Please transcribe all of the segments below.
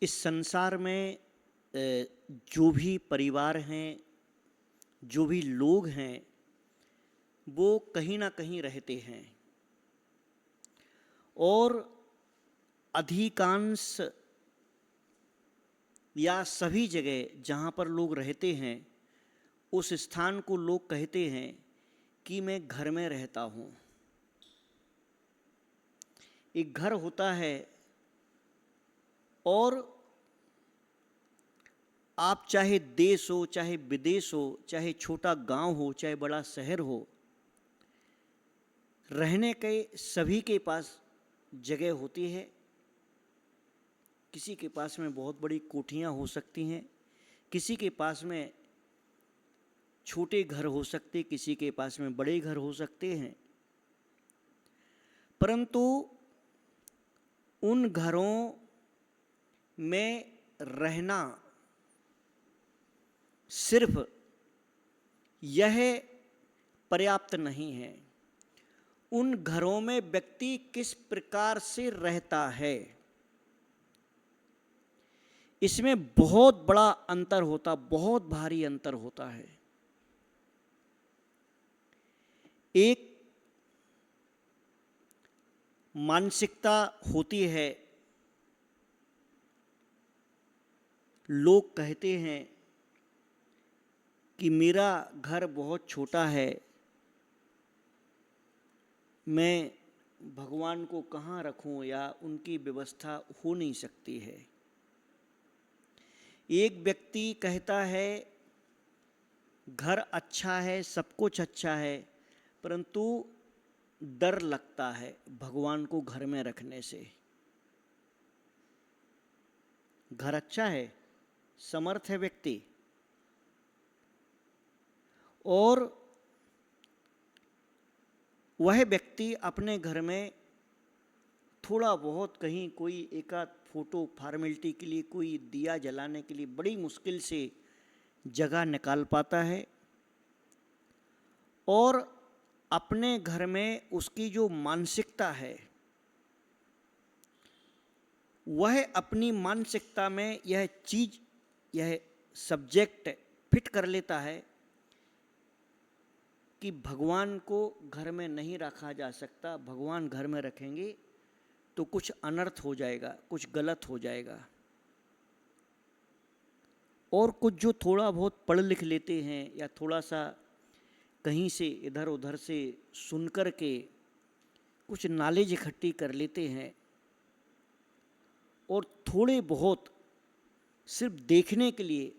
इस संसार में जो भी परिवार हैं, जो भी लोग हैं, वो कहीं ना कहीं रहते हैं और अधिकांश या सभी जगह जहाँ पर लोग रहते हैं उस स्थान को लोग कहते हैं कि मैं घर में रहता हूँ। एक घर होता है और आप चाहे देश हो, चाहे विदेश हो, चाहे छोटा गांव हो, चाहे बड़ा शहर हो, रहने के सभी के पास जगह होती है। किसी के पास में बहुत बड़ी कोठियाँ हो सकती हैं, किसी के पास में छोटे घर हो सकते, किसी के पास में बड़े घर हो सकते हैं। परंतु उन घरों में रहना सिर्फ यह पर्याप्त नहीं है। उन घरों में व्यक्ति किस प्रकार से रहता है, इसमें बहुत बड़ा अंतर होता, बहुत भारी अंतर होता है। एक मानसिकता होती है, लोग कहते हैं कि मेरा घर बहुत छोटा है, मैं भगवान को कहाँ रखूं या उनकी व्यवस्था हो नहीं सकती है। एक व्यक्ति कहता है घर अच्छा है, सब कुछ अच्छा है, परंतु डर लगता है भगवान को घर में रखने से। घर अच्छा है, समर्थ है व्यक्ति, और वह व्यक्ति अपने घर में थोड़ा बहुत कहीं कोई एकाध फोटो फॉर्मेलिटी के लिए, कोई दिया जलाने के लिए बड़ी मुश्किल से जगह निकाल पाता है। और अपने घर में उसकी जो मानसिकता है, वह अपनी मानसिकता में यह चीज, यह सब्जेक्ट फिट कर लेता है कि भगवान को घर में नहीं रखा जा सकता। भगवान घर में रखेंगे तो कुछ अनर्थ हो जाएगा, कुछ गलत हो जाएगा। और कुछ जो थोड़ा बहुत पढ़ लिख लेते हैं या थोड़ा सा कहीं से इधर उधर से सुन कर के कुछ नॉलेज इकट्ठी कर लेते हैं और थोड़े बहुत सिर्फ देखने के लिए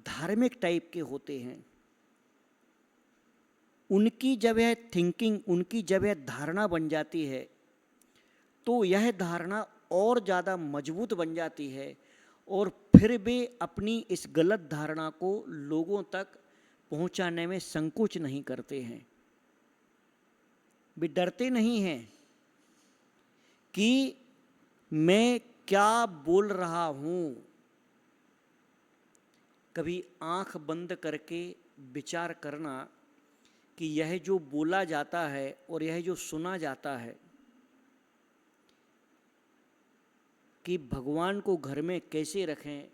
धार्मिक टाइप के होते हैं, उनकी जब यह थिंकिंग, उनकी जब यह धारणा बन जाती है तो यह धारणा और ज़्यादा मजबूत बन जाती है और फिर वे अपनी इस गलत धारणा को लोगों तक पहुंचाने में संकोच नहीं करते हैं। वे डरते नहीं हैं कि मैं क्या बोल रहा हूं। कभी आंख बंद करके विचार करना कि यह जो बोला जाता है और यह जो सुना जाता है कि भगवान को घर में कैसे रखें,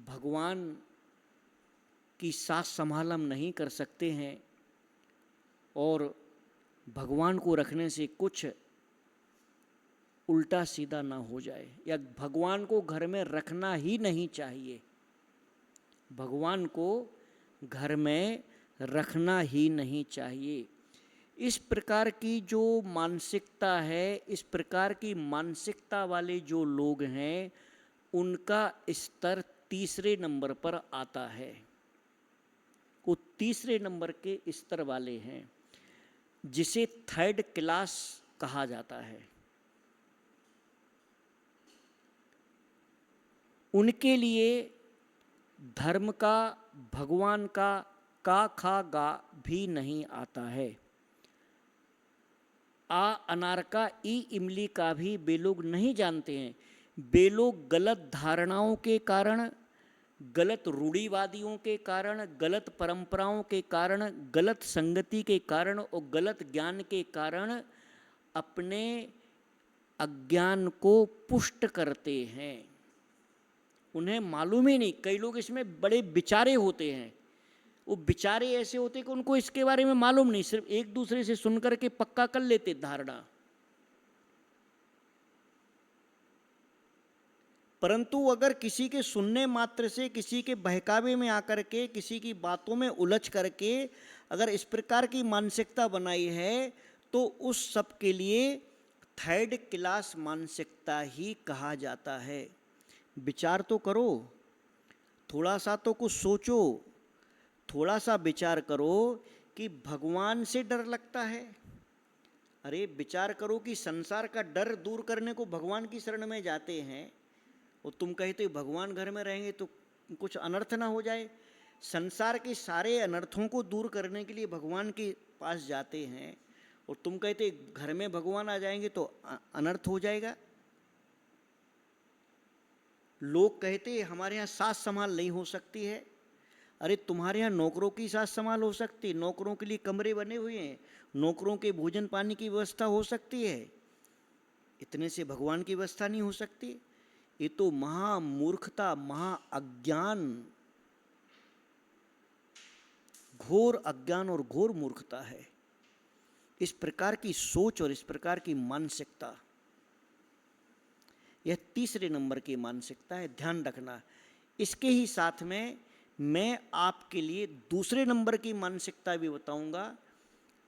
भगवान की सास संभाल हम नहीं कर सकते हैं और भगवान को रखने से कुछ उल्टा सीधा ना हो जाए, या भगवान को घर में रखना ही नहीं चाहिए, भगवान को घर में रखना ही नहीं चाहिए। इस प्रकार की जो मानसिकता है, इस प्रकार की मानसिकता वाले जो लोग हैं, उनका स्तर तीसरे नंबर पर आता है। वो तीसरे नंबर के स्तर वाले हैं, जिसे थर्ड क्लास कहा जाता है। उनके लिए धर्म का, भगवान का खा गा भी नहीं आता है। आ अनार का ई इमली का भी वे लोग नहीं जानते हैं। वे लोग गलत धारणाओं के कारण, गलत रूढ़िवादियों के कारण, गलत परंपराओं के कारण, गलत संगति के कारण और गलत ज्ञान के कारण अपने अज्ञान को पुष्ट करते हैं। उन्हें मालूम ही नहीं, कई लोग इसमें बड़े बिचारे होते हैं, वो बिचारे ऐसे होते हैं कि उनको इसके बारे में मालूम नहीं, सिर्फ एक दूसरे से सुनकर के पक्का कर लेते धारणा। परंतु अगर किसी के सुनने मात्र से, किसी के बहकावे में आकर के, किसी की बातों में उलझ करके अगर इस प्रकार की मानसिकता बनाई है तो उस सब के लिए थर्ड क्लास मानसिकता ही कहा जाता है। विचार तो करो, थोड़ा सा तो कुछ सोचो, थोड़ा सा विचार करो कि भगवान से डर लगता है। अरे विचार करो कि संसार का डर दूर करने को भगवान की शरण में जाते हैं और तुम कहते हो भगवान घर में रहेंगे तो कुछ अनर्थ ना हो जाए। संसार के सारे अनर्थों को दूर करने के लिए भगवान के पास जाते हैं और तुम कहते घर में भगवान आ जाएंगे तो अनर्थ हो जाएगा। लोग कहते हमारे यहाँ सास संभाल नहीं हो सकती है। अरे तुम्हारे यहाँ नौकरों की सास संभाल हो सकती है, नौकरों के लिए कमरे बने हुए हैं, नौकरों के भोजन पानी की व्यवस्था हो सकती है, इतने से भगवान की व्यवस्था नहीं हो सकती। ये तो महामूर्खता, महा अज्ञान, घोर अज्ञान और घोर मूर्खता है। इस प्रकार की सोच और इस प्रकार की मानसिकता, यह तीसरे नंबर की मानसिकता है, ध्यान रखना। इसके ही साथ में मैं आपके लिए दूसरे नंबर की मानसिकता भी बताऊंगा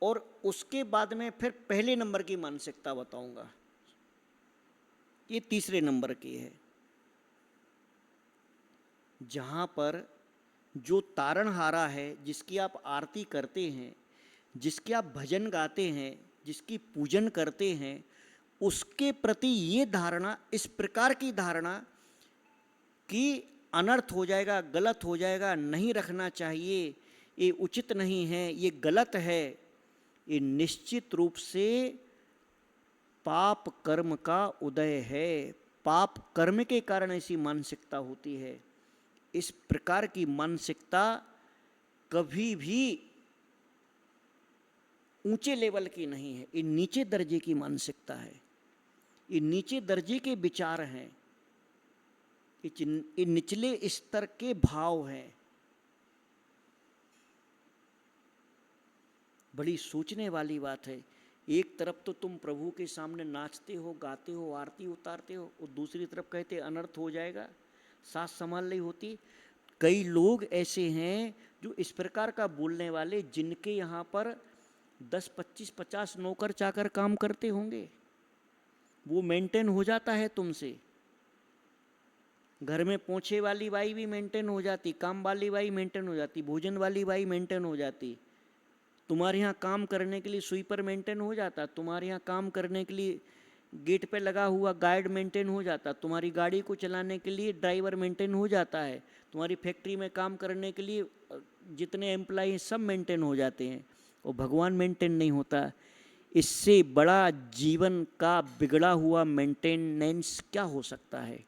और उसके बाद में फिर पहले नंबर की मानसिकता बताऊंगा। ये तीसरे नंबर की है, जहां पर जो तारणहारा है, जिसकी आप आरती करते हैं, जिसके आप भजन गाते हैं, जिसकी पूजन करते हैं, उसके प्रति ये धारणा, इस प्रकार की धारणा कि अनर्थ हो जाएगा, गलत हो जाएगा, नहीं रखना चाहिए, ये उचित नहीं है, ये गलत है, ये निश्चित रूप से पाप कर्म का उदय है। पाप कर्म के कारण ऐसी मानसिकता होती है। इस प्रकार की मानसिकता कभी भी ऊंचे लेवल की नहीं है, ये नीचे दर्जे की मानसिकता है, ये नीचे दर्जे के विचार हैं, ये निचले स्तर के भाव हैं। बड़ी सोचने वाली बात है। एक तरफ तो तुम प्रभु के सामने नाचते हो, गाते हो, आरती उतारते हो, और दूसरी तरफ कहते अनर्थ हो जाएगा, सास संभाल नहीं होती। कई लोग ऐसे हैं जो इस प्रकार का बोलने वाले, जिनके यहाँ पर 10, 25, 50 नौकर चाकर काम करते होंगे, वो मेंटेन हो जाता है तुमसे। घर में पोछे वाली बाई भी मेंटेन हो जाती, काम वाली बाई मेंटेन हो जाती, भोजन वाली बाई मेंटेन हो जाती, तुम्हारे यहाँ काम करने के लिए स्वीपर मेंटेन हो जाता, तुम्हारे यहाँ काम करने के लिए गेट पे लगा हुआ गार्ड मेंटेन हो जाता, तुम्हारी गाड़ी को चलाने के लिए ड्राइवर मेंटेन हो जाता है, तुम्हारी फैक्ट्री में काम करने के लिए जितने एम्प्लॉय सब मेंटेन हो जाते हैं, और भगवान मेंटेन नहीं होता। इससे बड़ा जीवन का बिगड़ा हुआ मेंटेनेंस क्या हो सकता है?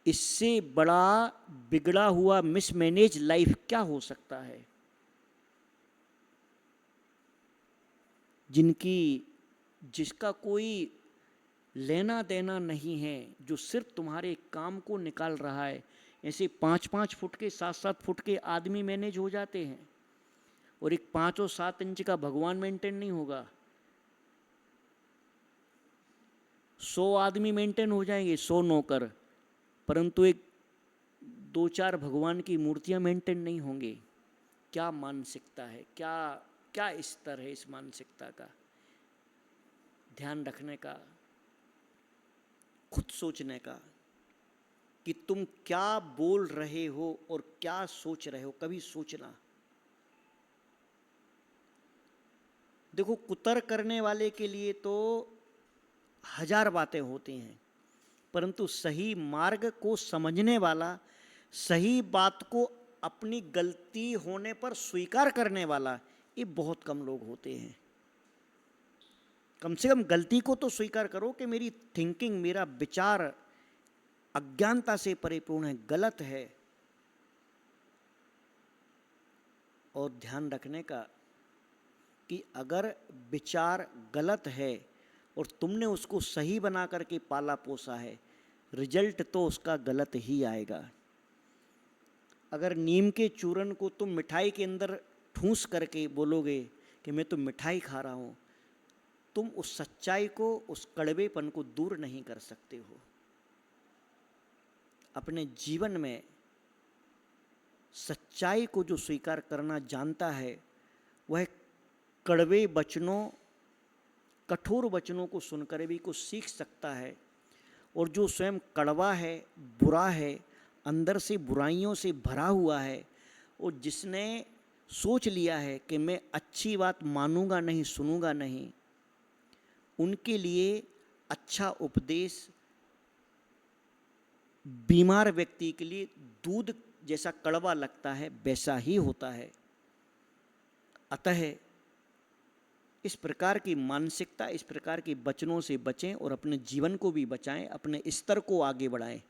इससे बड़ा बिगड़ा हुआ मिसमैनेज लाइफ क्या हो सकता है? जिसका कोई लेना देना नहीं है, जो सिर्फ तुम्हारे काम को निकाल रहा है। ऐसे 5-5 फुट के, 7-7 फुट के आदमी मैनेज हो जाते हैं, और एक 5 और 7 इंच का भगवान मेंटेन नहीं होगा। 100 आदमी मेंटेन हो जाएंगे, 100 नौकर, परंतु एक 2-4 भगवान की मूर्तियां मेंटेन नहीं होंगे। क्या मानसिकता है, क्या स्तर है इस मानसिकता का? ध्यान रखने का, खुद सोचने का कि तुम क्या बोल रहे हो और क्या सोच रहे हो, कभी सोचना। देखो, कुतर्क करने वाले के लिए तो 1000 बातें होती हैं, परंतु सही मार्ग को समझने वाला, सही बात को अपनी गलती होने पर स्वीकार करने वाला, ये बहुत कम लोग होते हैं। कम से कम गलती को तो स्वीकार करो कि मेरी थिंकिंग, मेरा विचार अज्ञानता से परिपूर्ण है, गलत है। और ध्यान रखने का कि अगर विचार गलत है और तुमने उसको सही बना करके पाला पोसा है, रिजल्ट तो उसका गलत ही आएगा। अगर नीम के चूरन को तुम मिठाई के अंदर ठूंस करके बोलोगे कि मैं तो मिठाई खा रहा हूँ, तुम उस सच्चाई को, उस कड़वेपन को दूर नहीं कर सकते हो। अपने जीवन में सच्चाई को जो स्वीकार करना जानता है, वह कड़वे वचनों, कठोर वचनों को सुनकर भी कुछ सीख सकता है। और जो स्वयं कड़वा है, बुरा है, अंदर से बुराइयों से भरा हुआ है, और जिसने सोच लिया है कि मैं अच्छी बात मानूंगा नहीं, सुनूंगा नहीं, उनके लिए अच्छा उपदेश बीमार व्यक्ति के लिए दूध जैसा कड़वा लगता है, वैसा ही होता है। अतः इस प्रकार की मानसिकता, इस प्रकार के वचनों से बचें और अपने जीवन को भी बचाएं, अपने स्तर को आगे बढ़ाएं।